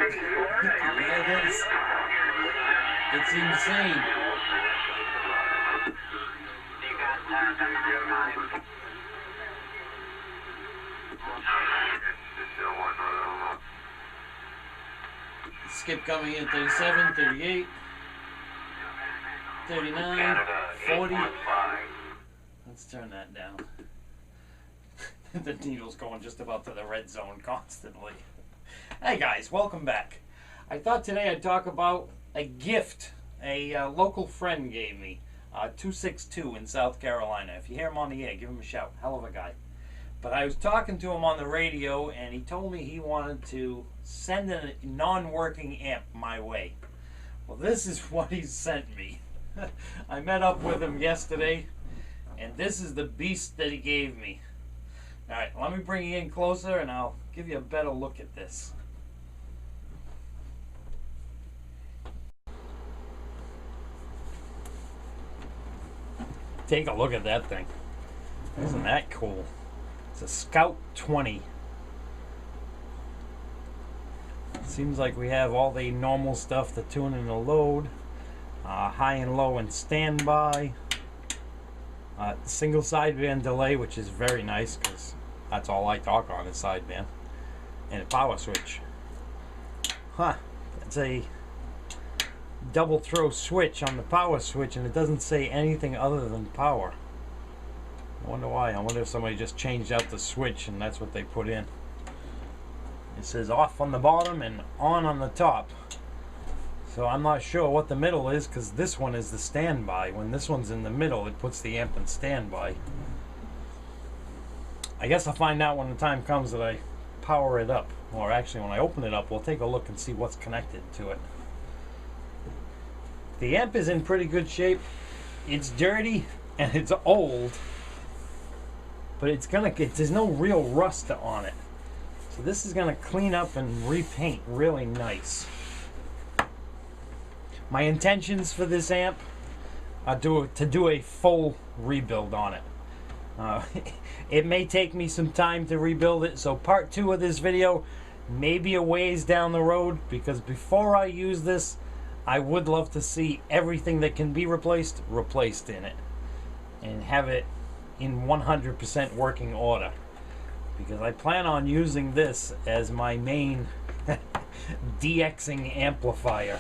Yeah, it is. It's insane. Skip coming in 37, 38, 39, 40. Let's turn that down. The needle's going just about to the red zone constantly. Hey guys, welcome back. I thought today I'd talk about a gift a local friend gave me. 262 in South Carolina. If you hear him on the air, give him a shout. Hell of a guy. But I was talking to him on the radio, and he told me he wanted to send a non-working amp my way. Well, this is what he sent me. I met up with him yesterday, and this is the beast that he gave me. Alright, let me bring you in closer, and I'll give you a better look at this. Take a look at that thing. Isn't that cool? It's a Scout 20. Seems like we have all the normal stuff, the tune and the load, high and low and standby, single sideband delay, which is very nice because that's all I talk on is sideband, and a power switch. It's a double throw switch on the power switch, and it doesn't say anything other than power. I wonder why. I wonder if somebody just changed out the switch and that's what they put in. It says off on the bottom and on the top. So I'm not sure what the middle is, because this one is the standby. When this one's in the middle, it puts the amp in standby. I guess I'll find out when the time comes that I power it up. Or actually, when I open it up, we'll take a look and see what's connected to it. The amp is in pretty good shape. It's dirty and it's old, but there's no real rust on it. So this is gonna clean up and repaint really nice. My intentions for this amp are to do a full rebuild on it. It may take me some time to rebuild it, so part 2 of this video may be a ways down the road, because before I use this, I would love to see everything that can be replaced in it, and have it in 100% working order, because I plan on using this as my main DXing amplifier.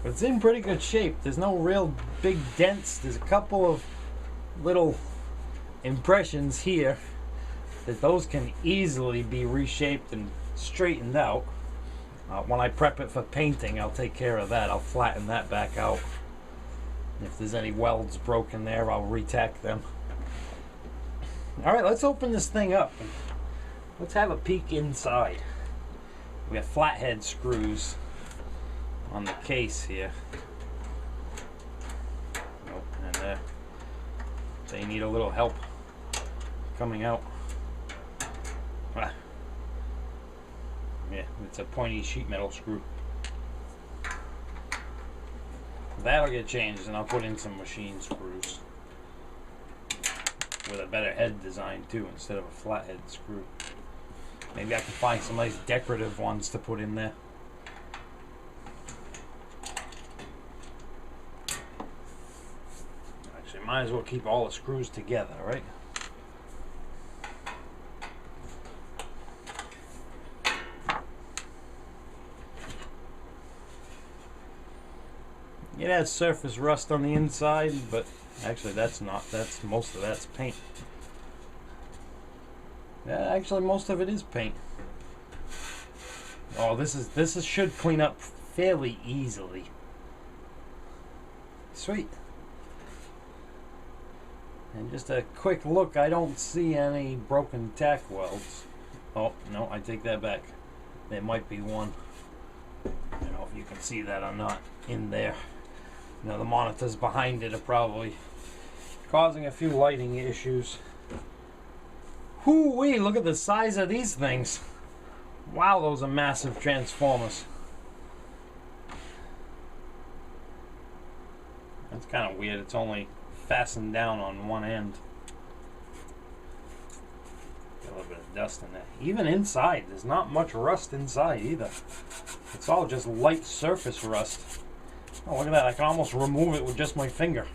But it's in pretty good shape. There's no real big dents. There's a couple of little impressions here that those can easily be reshaped and straightened out. When I prep it for painting, I'll take care of that. I'll flatten that back out. If there's any welds broken there, I'll retack them. Alright, let's open this thing up. Let's have a peek inside. We got flathead screws on the case here. Nope, and there. They need a little help coming out. Yeah, it's a pointy sheet metal screw. That'll get changed, and I'll put in some machine screws with a better head design too, instead of a flathead screw. Maybe I can find some nice decorative ones to put in there. Actually, might as well keep all the screws together, right? It has surface rust on the inside, but actually that's most of that's paint. Yeah, actually most of it is paint. Oh, this should clean up fairly easily. Sweet. And just a quick look, I don't see any broken tack welds. Oh, no, I take that back. There might be one. I don't know if you can see that or not in there. You know, the monitors behind it are probably causing a few lighting issues. Hoo-wee, look at the size of these things. Wow, those are massive transformers. That's kind of weird. It's only fastened down on one end. Got a little bit of dust in there. Even inside, there's not much rust inside either. It's all just light surface rust. Oh, look at that. I can almost remove it with just my finger.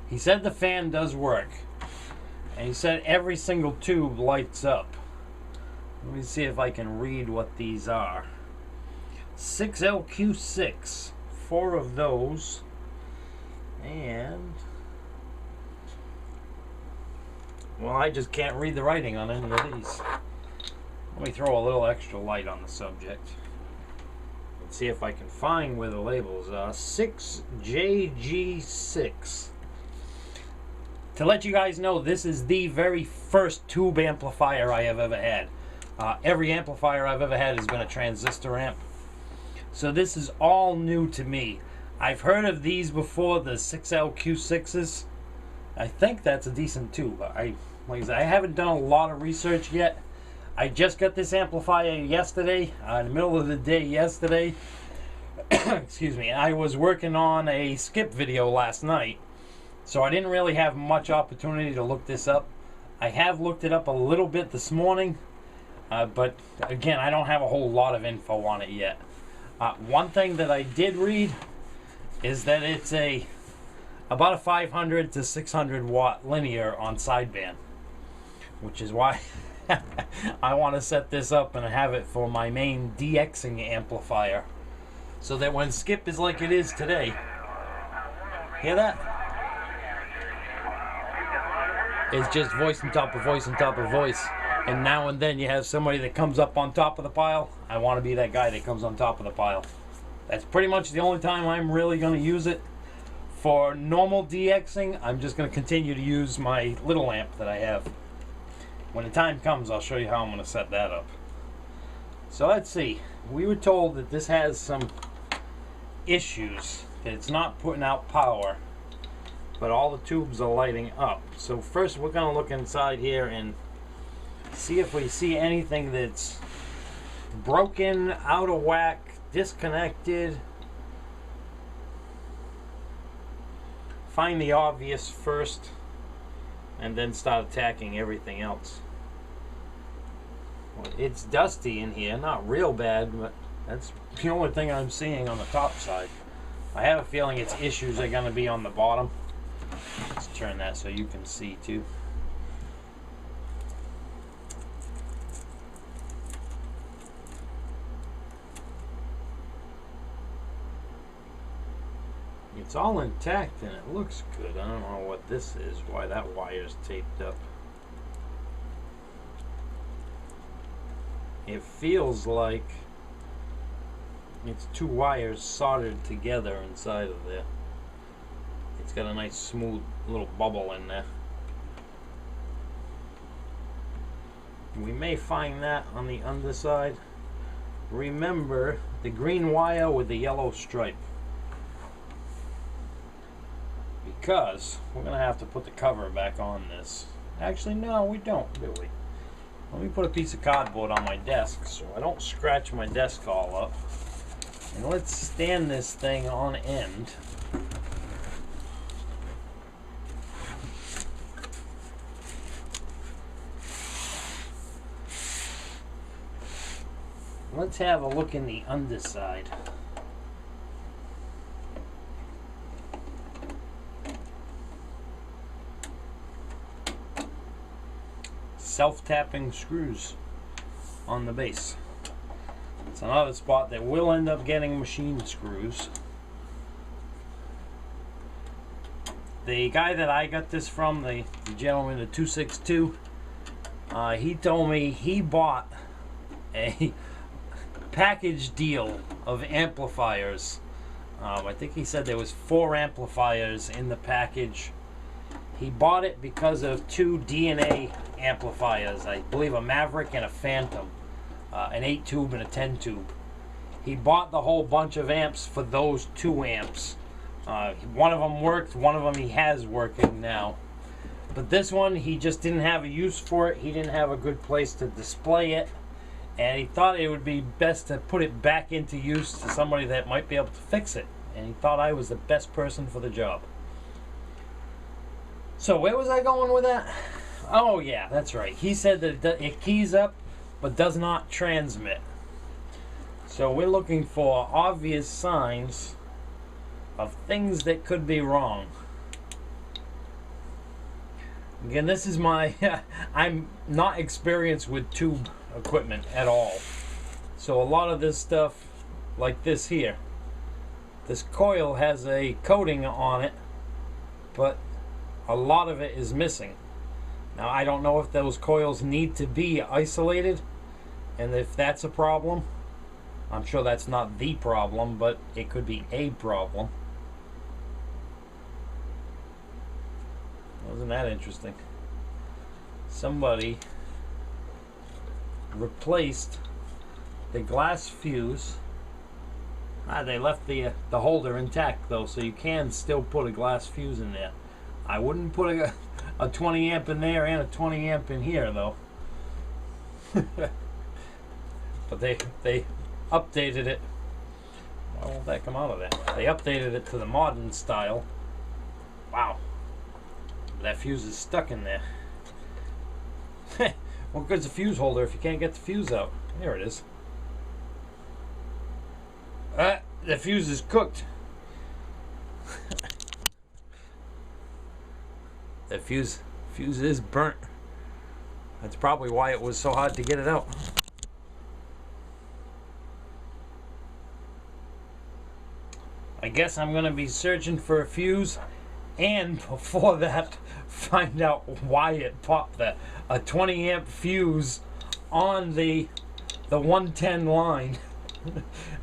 He said the fan does work. And he said every single tube lights up. Let me see if I can read what these are. 6LQ6. 4 of those. And... well, I just can't read the writing on any of these. Let me throw a little extra light on the subject. Let's see if I can find where the labels are. 6JG6. To let you guys know, this is the very first tube amplifier I have ever had. Every amplifier I've ever had has been a transistor amp. So this is all new to me. I've heard of these before, the 6LQ6s. I think that's a decent tube. Like I said, I haven't done a lot of research yet. I just got this amplifier yesterday, in the middle of the day yesterday. Excuse me. I was working on a skip video last night, so I didn't really have much opportunity to look this up. I have looked it up a little bit this morning, but again, I don't have a whole lot of info on it yet. One thing that I did read is that it's about a 500 to 600 watt linear on sideband, which is why I want to set this up and have it for my main DXing amplifier, so that when skip is like it is today, hear that? It's just voice on top of voice on top of voice, and now and then you have somebody that comes up on top of the pile. I want to be that guy that comes on top of the pile. That's pretty much the only time I'm really going to use it. For normal DXing, I'm just going to continue to use my little amp that I have. When the time comes, I'll show you how I'm going to set that up. So let's see. We were told that this has some issues, that it's not putting out power, but all the tubes are lighting up. So first we're going to look inside here and see if we see anything that's broken, out of whack, disconnected. Find the obvious first, and then start attacking everything else. Well, it's dusty in here, not real bad, but that's the only thing I'm seeing on the top side. I have a feeling its issues are going to be on the bottom. Let's turn that so you can see too. It's all intact and it looks good. I don't know what this is, why that wire's taped up. It feels like it's 2 wires soldered together inside of there. It's got a nice smooth little bubble in there. We may find that on the underside. Remember the green wire with the yellow stripe, because we're going to have to put the cover back on this. Actually, no, we don't, do we? Let me put a piece of cardboard on my desk so I don't scratch my desk all up. And let's stand this thing on end. Let's have a look in the underside. Self-tapping screws on the base. It's another spot that will end up getting machine screws. The guy that I got this from, the gentleman, the 262, he told me he bought a package deal of amplifiers. I think he said there was 4 amplifiers in the package. He bought it because of 2 DNA amplifiers. I believe a Maverick and a Phantom. An 8 tube and a 10 tube. He bought the whole bunch of amps for those 2 amps. One of them worked, one of them he has working now. But this one, he just didn't have a use for it. He didn't have a good place to display it. And he thought it would be best to put it back into use to somebody that might be able to fix it. And he thought I was the best person for the job. So where was I going with that? Oh yeah, that's right. He said that it keys up but does not transmit. So we're looking for obvious signs of things that could be wrong. Again, this is my I'm not experienced with tube equipment at all. So a lot of this stuff, like this here, this coil has a coating on it, but a lot of it is missing. Now I don't know if those coils need to be isolated, and if that's a problem. I'm sure that's not the problem, but it could be a problem. Wasn't that interesting? Somebody replaced the glass fuse. They left the holder intact though, so you can still put a glass fuse in there. I wouldn't put a 20 amp in there and a 20 amp in here though. But they updated it. Why won't that come out of there? They updated it to the modern style. Wow. That fuse is stuck in there. What good's a fuse holder if you can't get the fuse out? There it is. The fuse is cooked. The fuse is burnt. That's probably why it was so hard to get it out. I guess I'm gonna be searching for a fuse, and before that, find out why it popped. That a 20 amp fuse on the 110 line.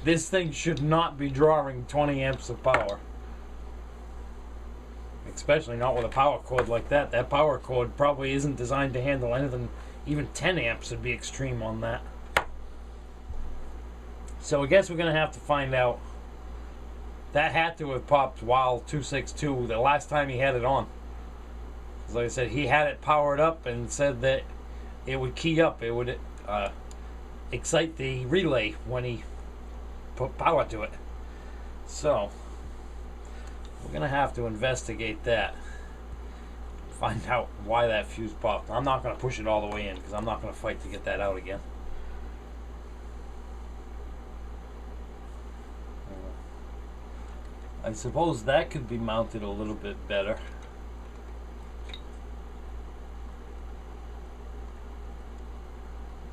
This thing should not be drawing 20 amps of power, especially not with a power cord like that. That power cord probably isn't designed to handle anything. Even 10 amps would be extreme on that. So I guess we're gonna have to find out. That had to have popped while 262 the last time he had it on. Like I said, he had it powered up and said that it would key up. It would excite the relay when he put power to it. So we're gonna have to investigate that. Find out why that fuse popped. I'm not gonna push it all the way in because I'm not gonna fight to get that out again. I suppose that could be mounted a little bit better.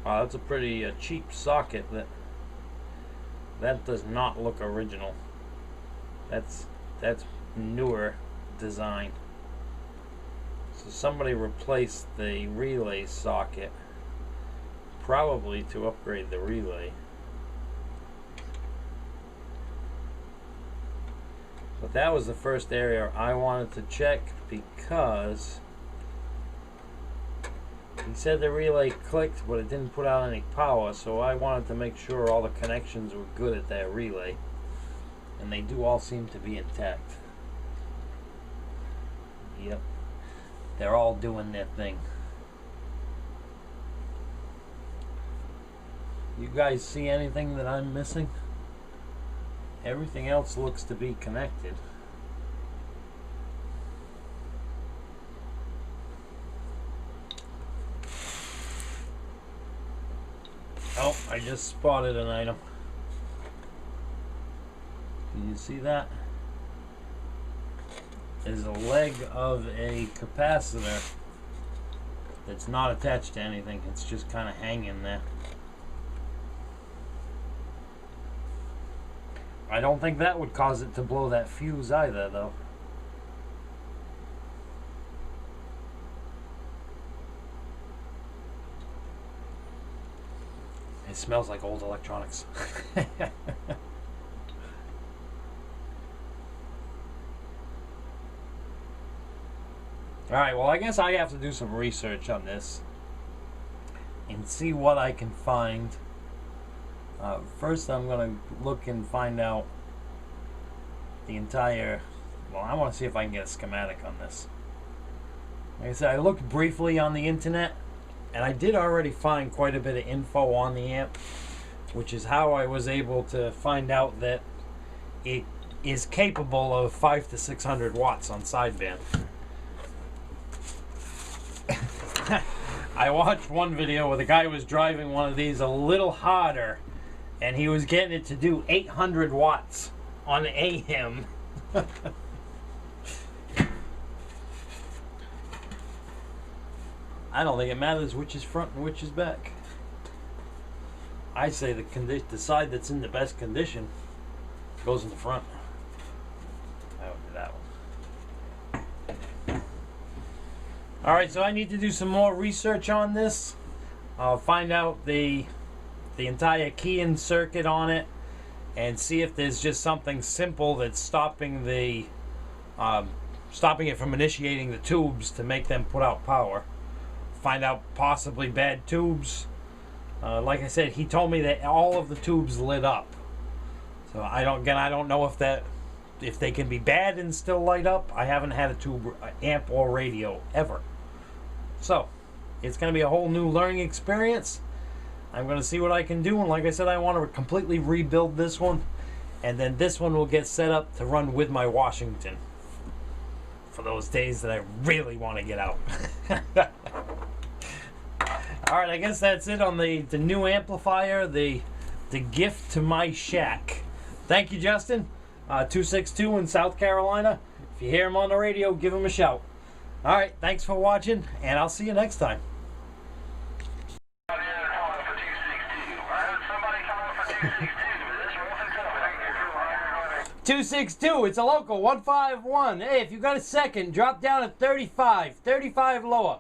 That's a pretty cheap socket. That does not look original. That's newer design. So somebody replaced the relay socket, probably to upgrade the relay. But that was the first area I wanted to check because he said the relay clicked, but it didn't put out any power, so I wanted to make sure all the connections were good at that relay. And they do all seem to be intact. Yep. They're all doing their thing. You guys see anything that I'm missing? Everything else looks to be connected. Oh, I just spotted an item. Can you see that? There's a leg of a capacitor that's not attached to anything. It's just kind of hanging there. I don't think that would cause it to blow that fuse either, though. It smells like old electronics. Alright, well, I guess I have to do some research on this and see what I can find. First, I'm going to look and find out the entire... Well, I want to see if I can get a schematic on this. Like I said, I looked briefly on the internet, and I did already find quite a bit of info on the amp, which is how I was able to find out that it is capable of 500 to 600 watts on sideband. I watched one video where the guy was driving one of these a little harder, and he was getting it to do 800 watts on AM. I don't think it matters which is front and which is back. I say the side that's in the best condition goes in the front. I would do that one. Alright, so I need to do some more research on this. I'll find out the entire keying circuit on it and see if there's just something simple that's stopping it from initiating the tubes to make them put out power. Find out possibly bad tubes. Like I said, he told me that all of the tubes lit up. So I don't know if they can be bad and still light up. I haven't had a tube amp or radio ever. So it's going to be a whole new learning experience. I'm going to see what I can do, and like I said, I want to completely rebuild this one, and then this one will get set up to run with my Washington for those days that I really want to get out. Alright, I guess that's it on the new amplifier, the gift to my shack. Thank you, Justin. 262 in South Carolina. If you hear him on the radio, give him a shout. Alright, thanks for watching, and I'll see you next time. 262, it's a local, 151. Hey, if you got a second, drop down at 35. 35 lower.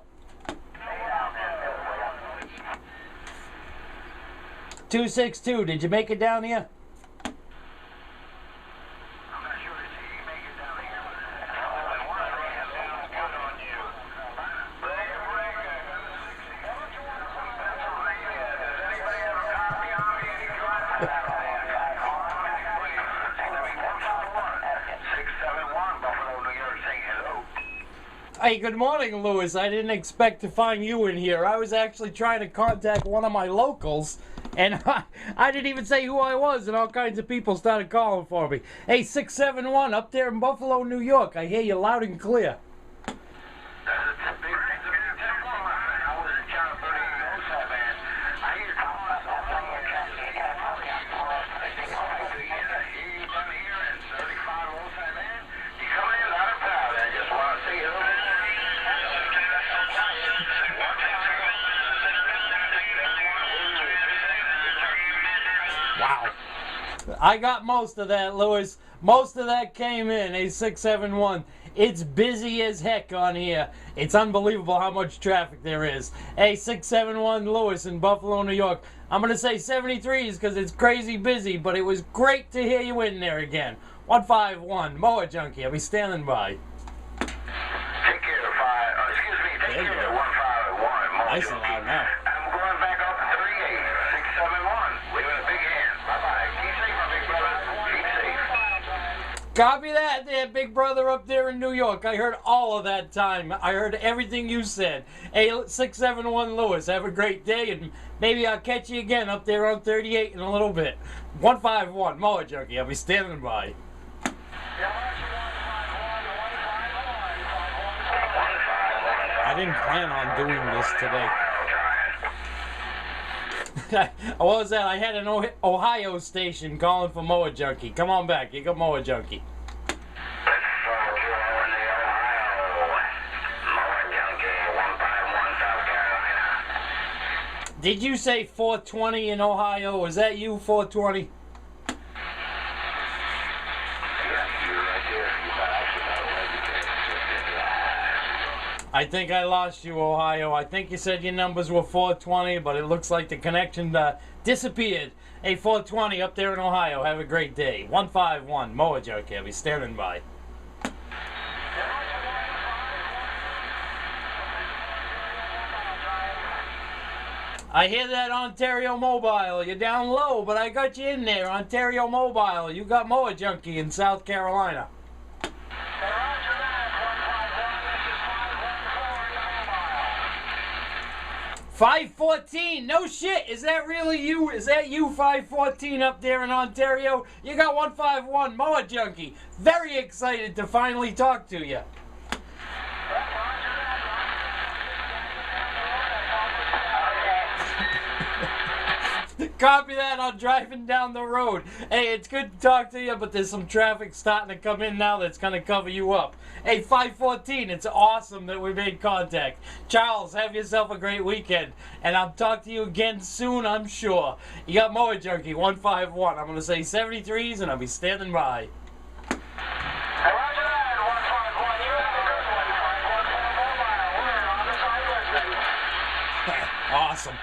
262, did you make it down here? Hey, good morning, Lewis. I didn't expect to find you in here. I was actually trying to contact one of my locals, and I didn't even say who I was, and all kinds of people started calling for me. Hey, 671 up there in Buffalo, New York. I hear you loud and clear. Wow. I got most of that, Lewis. Most of that came in, a 671. It's busy as heck on here. It's unbelievable how much traffic there is. Hey, 671 Lewis in Buffalo, New York. I'm going to say 73s because it's crazy busy, but it was great to hear you in there again. 151, Mower Junkie. I'll be standing by. Take care, excuse me, take care, 151. Nice and loud now. I'm going back up to 38, 671. Leave it a big hand. Bye-bye. Keep safe, my big brother. Keep safe. Copy that there, big brother up there in New York. I heard all of that time. I heard everything you said. Hey, 671 Lewis, have a great day, and maybe I'll catch you again up there on 38 in a little bit. 151, Mower Junkie. I'll be standing by. I didn't plan on doing this today. What was that? I had an Ohio station calling for Mower Junkie. Come on back. You got Mower Junkie. Did you say 420 in Ohio? Was that you, 420? I think I lost you, Ohio. I think you said your numbers were 420, but it looks like the connection disappeared. Hey, 420 up there in Ohio. Have a great day. 151, Mower Junkie. I'll be standing by. I hear that, Ontario Mobile. You're down low, but I got you in there. Ontario Mobile. You got Mower Junkie in South Carolina. 514, no shit, is that really you? Is that you, 514 up there in Ontario? You got 151, Mower Junkie. Very excited to finally talk to you. Copy that on driving down the road. Hey, it's good to talk to you, but there's some traffic starting to come in now that's going to cover you up. Hey, 514, it's awesome that we made contact. Charles, have yourself a great weekend. And I'll talk to you again soon, I'm sure. You got Mower Junkie 151. I'm going to say 73s, and I'll be standing by. Hey, roger that, 151. You have a good one, Mike. 1.4 mile. We're on the side listening. Awesome.